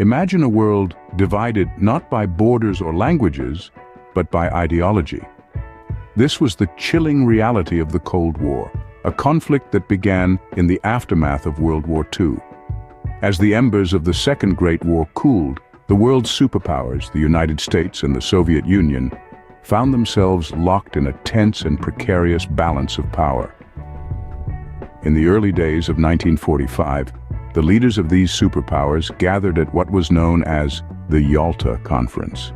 Imagine a world divided not by borders or languages, but by ideology. This was the chilling reality of the Cold War, a conflict that began in the aftermath of World War II. As the embers of the Second Great War cooled, the world's superpowers, the United States and the Soviet Union, found themselves locked in a tense and precarious balance of power. In the early days of 1945, the leaders of these superpowers gathered at what was known as the Yalta Conference.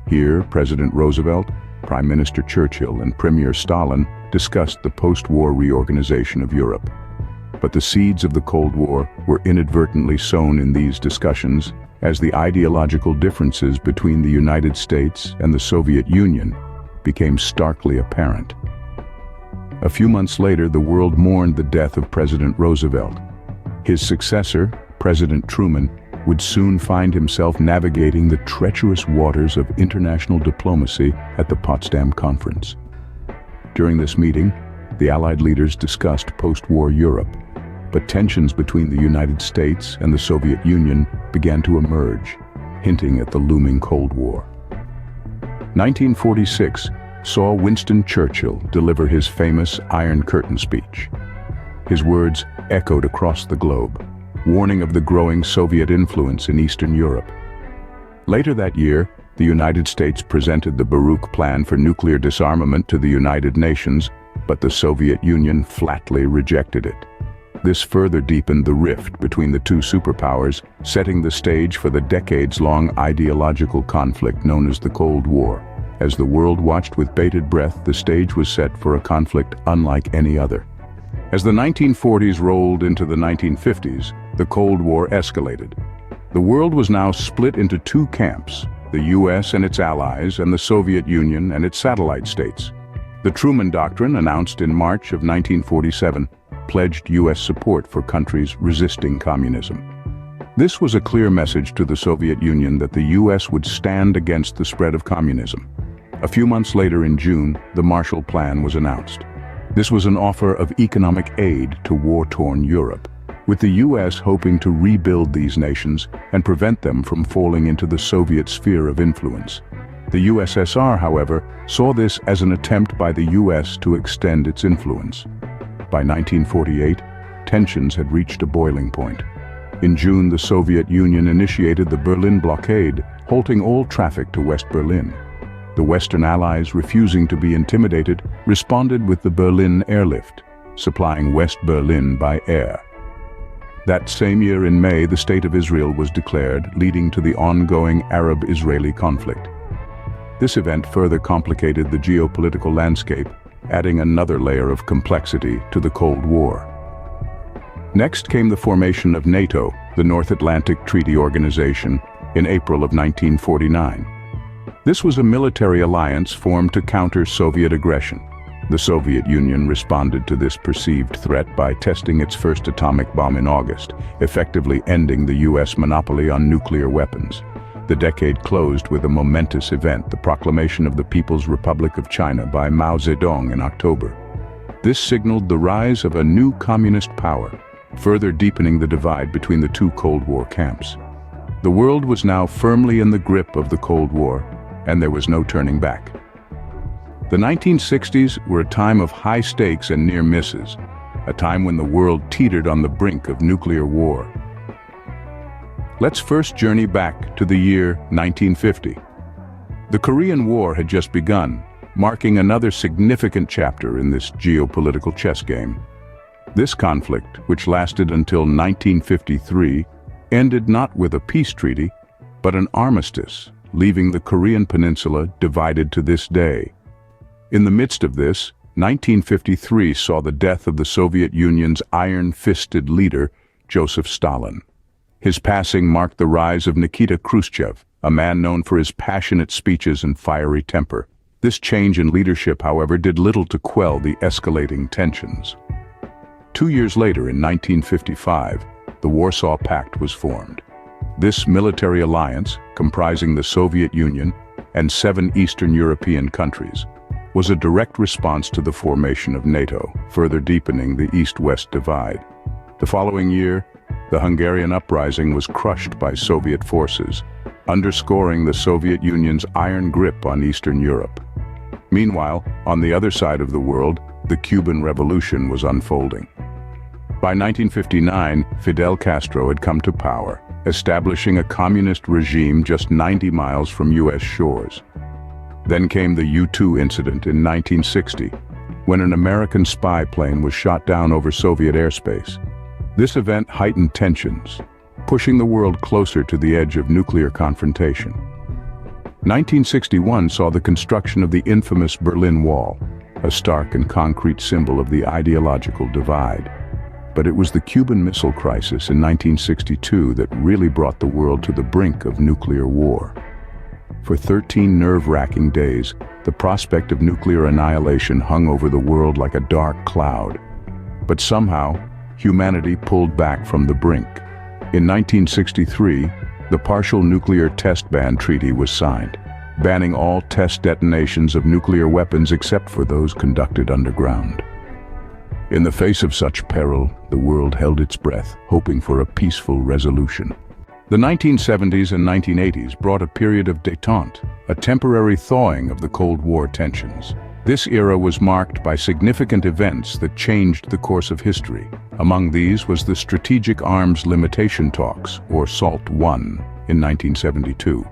Here, President Roosevelt, Prime Minister Churchill, and Premier Stalin discussed the post-war reorganization of Europe. But the seeds of the Cold War were inadvertently sown in these discussions as the ideological differences between the United States and the Soviet Union became starkly apparent. A few months later, the world mourned the death of President Roosevelt. His successor, President Truman, would soon find himself navigating the treacherous waters of international diplomacy at the Potsdam Conference. During this meeting, the Allied leaders discussed post-war Europe, but tensions between the United States and the Soviet Union began to emerge, hinting at the looming Cold War. 1946 saw Winston Churchill deliver his famous Iron Curtain speech. His words echoed across the globe, warning of the growing Soviet influence in Eastern Europe. Later that year, the United States presented the Baruch Plan for nuclear disarmament to the United Nations, but the Soviet Union flatly rejected it. This further deepened the rift between the two superpowers, setting the stage for the decades-long ideological conflict known as the Cold War. As the world watched with bated breath, the stage was set for a conflict unlike any other. As the 1940s rolled into the 1950s, the Cold War escalated. The world was now split into two camps, the US and its allies, and the Soviet Union and its satellite states. The Truman Doctrine, announced in March of 1947, pledged US support for countries resisting communism. This was a clear message to the Soviet Union that the US would stand against the spread of communism. A few months later in June, the Marshall Plan was announced. This was an offer of economic aid to war-torn Europe, with the US hoping to rebuild these nations and prevent them from falling into the Soviet sphere of influence. The USSR, however, saw this as an attempt by the US to extend its influence. By 1948, tensions had reached a boiling point. In June, the Soviet Union initiated the Berlin blockade, halting all traffic to West Berlin. The Western allies, refusing to be intimidated, responded with the Berlin airlift, supplying West Berlin by air. That same year in May, the State of Israel was declared, leading to the ongoing Arab-Israeli conflict. This event further complicated the geopolitical landscape, adding another layer of complexity to the Cold War. Next came the formation of NATO, the North Atlantic Treaty Organization, in April of 1949. This was a military alliance formed to counter Soviet aggression. The Soviet Union responded to this perceived threat by testing its first atomic bomb in August, effectively ending the US monopoly on nuclear weapons. The decade closed with a momentous event, the proclamation of the People's Republic of China by Mao Zedong in October. This signaled the rise of a new communist power, further deepening the divide between the two Cold War camps. The world was now firmly in the grip of the Cold War, and there was no turning back. The 1960s were a time of high stakes and near misses, a time when the world teetered on the brink of nuclear war. Let's first journey back to the year 1950. The Korean War had just begun, marking another significant chapter in this geopolitical chess game. This conflict, which lasted until 1953, ended not with a peace treaty, but an armistice, leaving the Korean peninsula divided to this day. In the midst of this, 1953 saw the death of the Soviet Union's iron-fisted leader, Joseph Stalin. His passing marked the rise of Nikita Khrushchev, a man known for his passionate speeches and fiery temper. This change in leadership, however, did little to quell the escalating tensions. 2 years later, in 1955, the Warsaw Pact was formed. This military alliance, comprising the Soviet Union and 7 Eastern European countries, was a direct response to the formation of NATO, further deepening the East-West divide. The following year, the Hungarian uprising was crushed by Soviet forces, underscoring the Soviet Union's iron grip on Eastern Europe. Meanwhile, on the other side of the world, the Cuban Revolution was unfolding. By 1959, Fidel Castro had come to power, establishing a communist regime just 90 miles from U.S. shores. Then came the U-2 incident in 1960, when an American spy plane was shot down over Soviet airspace. This event heightened tensions, pushing the world closer to the edge of nuclear confrontation. 1961 saw the construction of the infamous Berlin Wall, a stark and concrete symbol of the ideological divide. But it was the Cuban Missile Crisis in 1962 that really brought the world to the brink of nuclear war. For 13 nerve-wracking days, the prospect of nuclear annihilation hung over the world like a dark cloud. But somehow, humanity pulled back from the brink. In 1963, the Partial Nuclear Test Ban Treaty was signed, banning all test detonations of nuclear weapons except for those conducted underground. In the face of such peril, the world held its breath, hoping for a peaceful resolution. The 1970s and 1980s brought a period of détente, a temporary thawing of the Cold War tensions. This era was marked by significant events that changed the course of history. Among these was the Strategic Arms Limitation Talks, or SALT I, in 1972.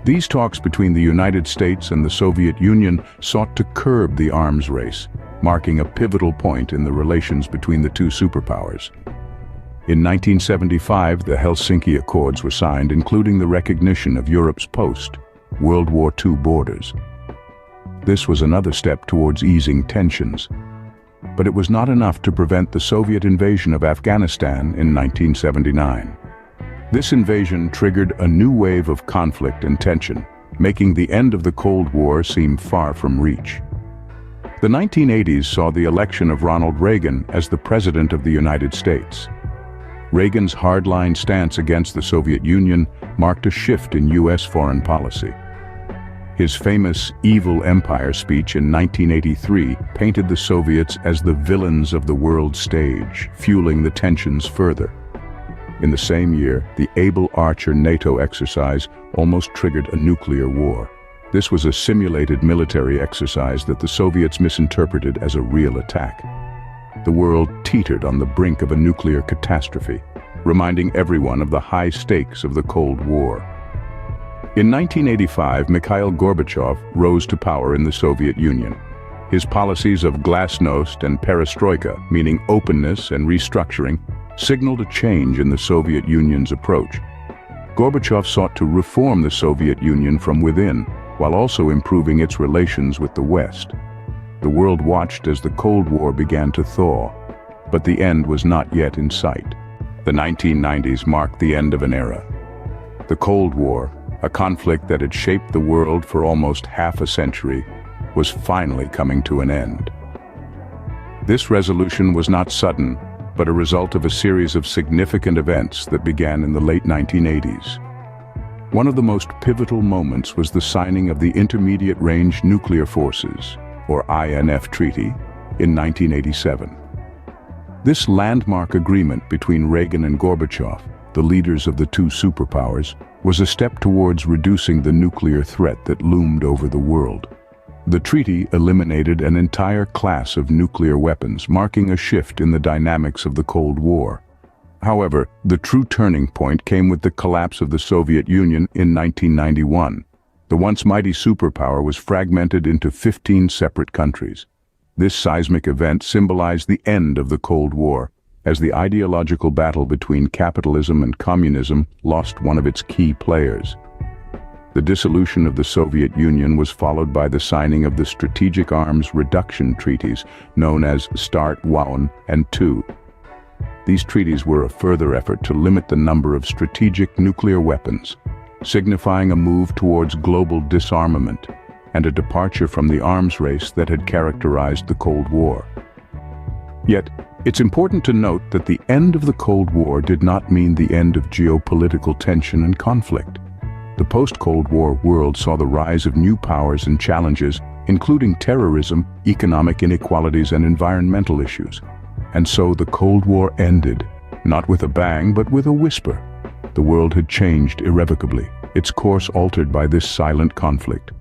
These talks between the United States and the Soviet Union sought to curb the arms race, marking a pivotal point in the relations between the two superpowers. In 1975, the Helsinki Accords were signed, including the recognition of Europe's post-World War II borders. This was another step towards easing tensions, but it was not enough to prevent the Soviet invasion of Afghanistan in 1979. This invasion triggered a new wave of conflict and tension, making the end of the Cold War seem far from reach. The 1980s saw the election of Ronald Reagan as the President of the United States. Reagan's hardline stance against the Soviet Union marked a shift in U.S. foreign policy. His famous Evil Empire speech in 1983 painted the Soviets as the villains of the world stage, fueling the tensions further. In the same year, the Able Archer NATO exercise almost triggered a nuclear war. This was a simulated military exercise that the Soviets misinterpreted as a real attack. The world teetered on the brink of a nuclear catastrophe, reminding everyone of the high stakes of the Cold War. In 1985, Mikhail Gorbachev rose to power in the Soviet Union. His policies of glasnost and perestroika, meaning openness and restructuring, signaled a change in the Soviet Union's approach. Gorbachev sought to reform the Soviet Union from within, while also improving its relations with the West. The world watched as the Cold War began to thaw, but the end was not yet in sight. The 1990s marked the end of an era. The Cold War, a conflict that had shaped the world for almost half a century, was finally coming to an end. This resolution was not sudden, but a result of a series of significant events that began in the late 1980s. One of the most pivotal moments was the signing of the Intermediate Range Nuclear Forces, or INF Treaty, in 1987. This landmark agreement between Reagan and Gorbachev, the leaders of the two superpowers, was a step towards reducing the nuclear threat that loomed over the world. The treaty eliminated an entire class of nuclear weapons, marking a shift in the dynamics of the Cold War. However, the true turning point came with the collapse of the Soviet Union in 1991. The once mighty superpower was fragmented into 15 separate countries. This seismic event symbolized the end of the Cold War, as the ideological battle between capitalism and communism lost one of its key players. The dissolution of the Soviet Union was followed by the signing of the Strategic Arms Reduction Treaties, known as START I and II. These treaties were a further effort to limit the number of strategic nuclear weapons, signifying a move towards global disarmament and a departure from the arms race that had characterized the Cold War. Yet, it's important to note that the end of the Cold War did not mean the end of geopolitical tension and conflict. The post-Cold War world saw the rise of new powers and challenges, including terrorism, economic inequalities, and environmental issues. And so the Cold War ended, Not with a bang, but with a whisper. The world had changed irrevocably, its course altered by this silent conflict.